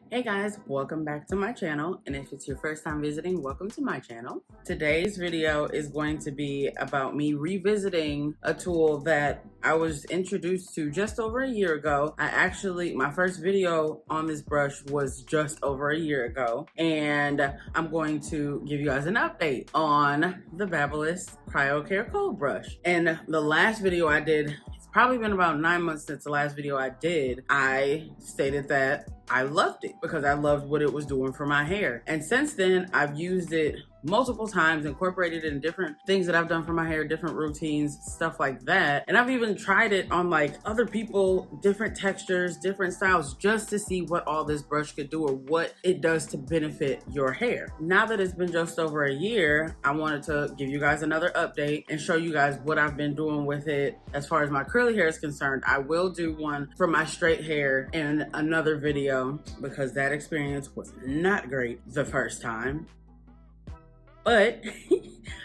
Hey guys, welcome back to my channel, and if it's your first time visiting, welcome to my channel. Today's video is going to be about me revisiting a tool that I was introduced to just over a year ago. My first video on this brush was just over a year ago, and I'm going to give you guys an update on the Babyliss Cryocare Cold Brush. And the last video I did, it's probably been about 9 months since the last video I did, I stated that I loved it because I loved what it was doing for my hair. And since then, I've used it multiple times, incorporated it in different things that I've done for my hair, different routines, stuff like that. And I've even tried it on like other people, different textures, different styles, just to see what all this brush could do or what it does to benefit your hair. Now that it's been just over a year, I wanted to give you guys another update and show you guys what I've been doing with it. As far as my curly hair is concerned, I will do one for my straight hair in another video because that experience was not great the first time. But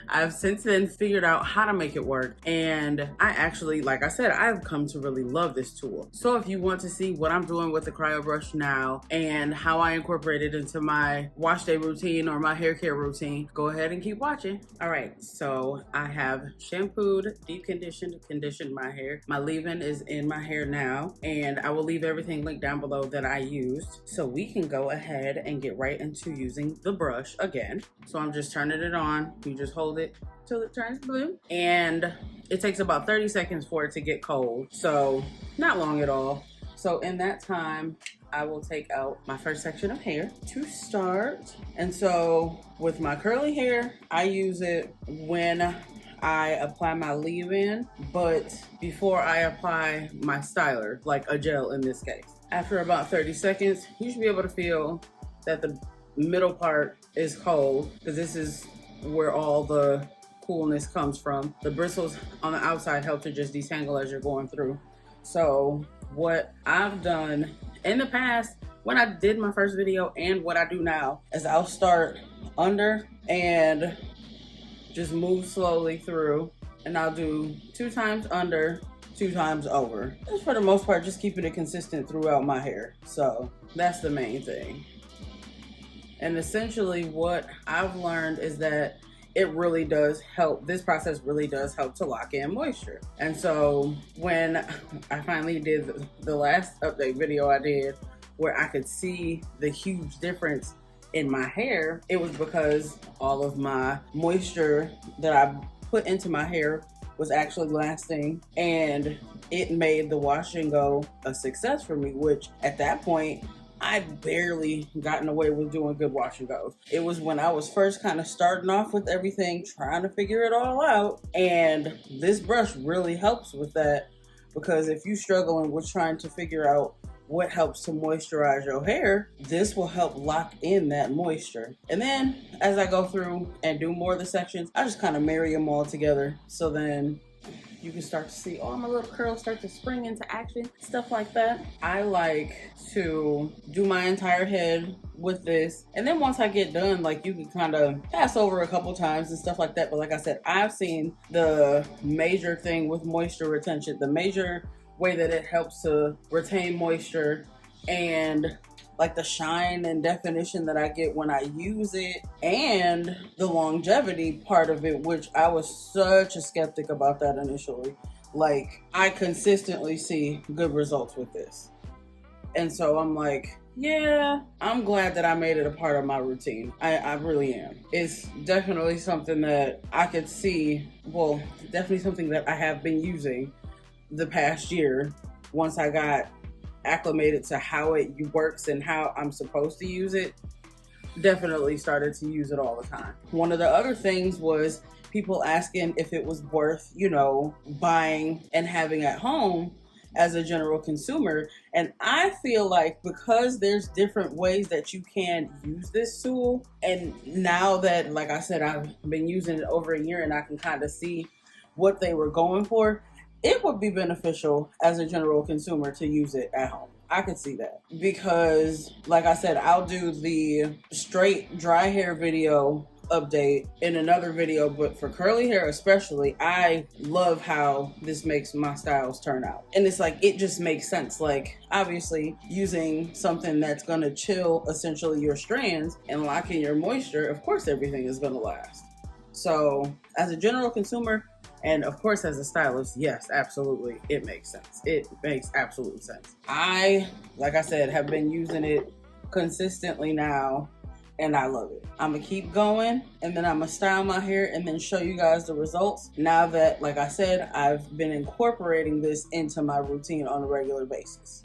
I've since then figured out how to make it work. And I actually, like I said, I've come to really love this tool. So if you want to see what I'm doing with the cryo brush now and how I incorporate it into my wash day routine or my hair care routine, go ahead and keep watching. All right, so I have shampooed, deep conditioned my hair. My leave-in is in my hair now, and I will leave everything linked down below that I used. So we can go ahead and get right into using the brush again. So I'm just turning it on. You just hold it till it turns blue, and it takes about 30 seconds for it to get cold, so not long at all. So in that time, I will take out my first section of hair to start. And so with my curly hair, I use it when I apply my leave-in, but before I apply my styler, like a gel in this case. After about 30 seconds, you should be able to feel that the middle part is cold, because this is where all the coolness comes from. The bristles on the outside help to just detangle as you're going through. So what I've done in the past when I did my first video and what I do now is I'll start under and just move slowly through, and I'll do 2 times under, 2 times over. Just for the most part, just keeping it consistent throughout my hair. So that's the main thing. And essentially what I've learned is that it really does help. This process really does help to lock in moisture. And so when I finally did the last update video I did where I could see the huge difference in my hair, it was because all of my moisture that I put into my hair was actually lasting, and it made the wash and go a success for me, which at that point, I'd barely gotten away with doing good wash and goes. It was when I was first kind of starting off with everything, trying to figure it all out. And this brush really helps with that, because if you're struggling with trying to figure out what helps to moisturize your hair, this will help lock in that moisture. And then as I go through and do more of the sections, I just kind of marry them all together. So then you can start to see all my little curls start to spring into action, stuff like that. I like to do my entire head with this, and then once I get done, like, you can kind of pass over a couple times and stuff like that. But like I said, I've seen the major thing with moisture retention, the major way that it helps to retain moisture, and like the shine and definition that I get when I use it, and the longevity part of it, which I was such a skeptic about that initially. Like, I consistently see good results with this. And so I'm like, yeah, I'm glad that I made it a part of my routine. I really am. It's definitely something that I could see, well, definitely something that I have been using the past year once I got acclimated to how it works and how I'm supposed to use it. Definitely started to use it all the time. One of the other things was people asking if it was worth, buying and having at home as a general consumer. And I feel like because there's different ways that you can use this tool, and now that, like I said, I've been using it over a year and I can kind of see what they were going for, it would be beneficial as a general consumer to use it at home. I could see that, because like I said, I'll do the straight dry hair video update in another video, but for curly hair especially, I love how this makes my styles turn out. And it's like, it just makes sense. Like, obviously using something that's gonna chill essentially your strands and lock in your moisture, of course everything is gonna last. So as a general consumer, and of course as a stylist, yes, absolutely, it makes sense. It makes absolute sense. I, like I said, have been using it consistently now, and I love it. I'm gonna keep going, and then I'm gonna style my hair and then show you guys the results now that, like I said, I've been incorporating this into my routine on a regular basis.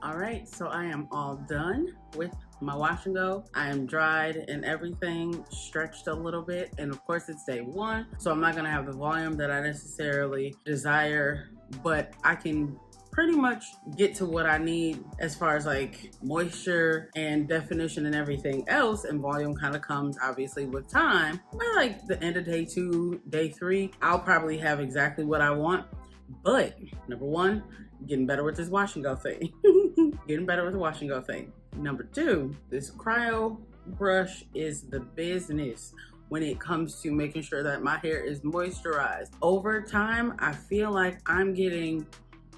All right, so I am all done with my wash and go. I am dried and everything, stretched a little bit, and of course it's day one, so I'm not gonna have the volume that I necessarily desire, but I can pretty much get to what I need as far as like moisture and definition and everything else, and volume kind of comes obviously with time. By like the end of day two, day three, I'll probably have exactly what I want. But number one, getting better with this wash and go thing. Getting better with the wash and go thing. Number two, this cryo brush is the business when it comes to making sure that my hair is moisturized. Over time, I feel like I'm getting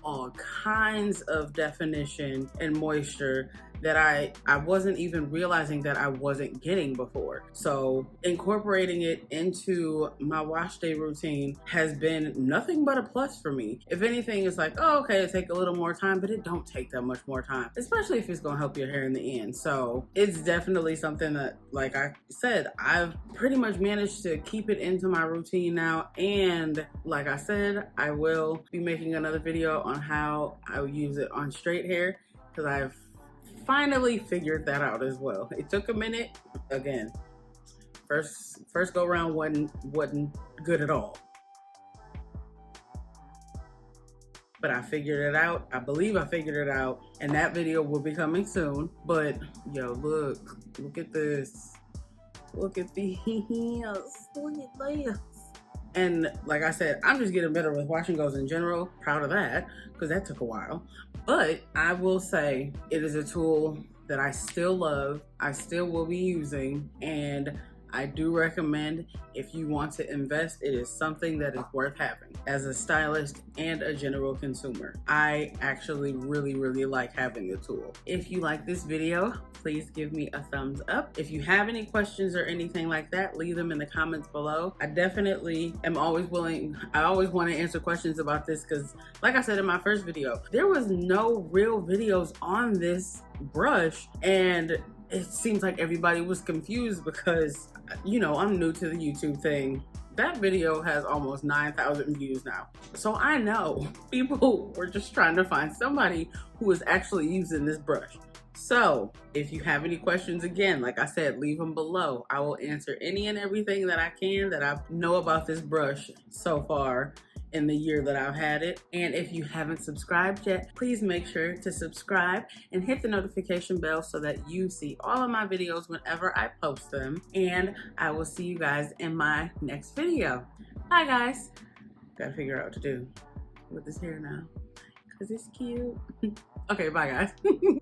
all kinds of definition and moisture that I wasn't even realizing that I wasn't getting before. So incorporating it into my wash day routine has been nothing but a plus for me. If anything, it's like, oh, okay, it'll take a little more time, but it don't take that much more time, especially if it's gonna help your hair in the end. So it's definitely something that, like I said, I've pretty much managed to keep it into my routine now. And like I said, I will be making another video on how I use it on straight hair, because I've finally figured that out as well. It took a minute. Again, first go around wasn't good at all, but I figured it out. I believe I figured it out, and that video will be coming soon. But yo, look at this, look at these, look at this. And like I said, I'm just getting better with wash and goes in general. Proud of that, because that took a while. But I will say it is a tool that I still love, I still will be using, and I do recommend, if you want to invest, it is something that is worth having. As a stylist and a general consumer, I actually really like having the tool. If you like this video, please give me a thumbs up. If you have any questions or anything like that, leave them in the comments below. I definitely am always willing. I always want to answer questions about this, because like I said in my first video, there was no real videos on this brush, and it seems like everybody was confused because, you know, I'm new to the YouTube thing. That video has almost 9,000 views now. So I know people were just trying to find somebody who is actually using this brush. So if you have any questions, again, like I said, leave them below. I will answer any and everything that I can that I know about this brush so far in the year that I've had it. And if you haven't subscribed yet, please make sure to subscribe and hit the notification bell so that you see all of my videos whenever I post them. And I will see you guys in my next video. Bye guys. Gotta figure out what to do with this hair now, because it's cute. Okay, bye guys.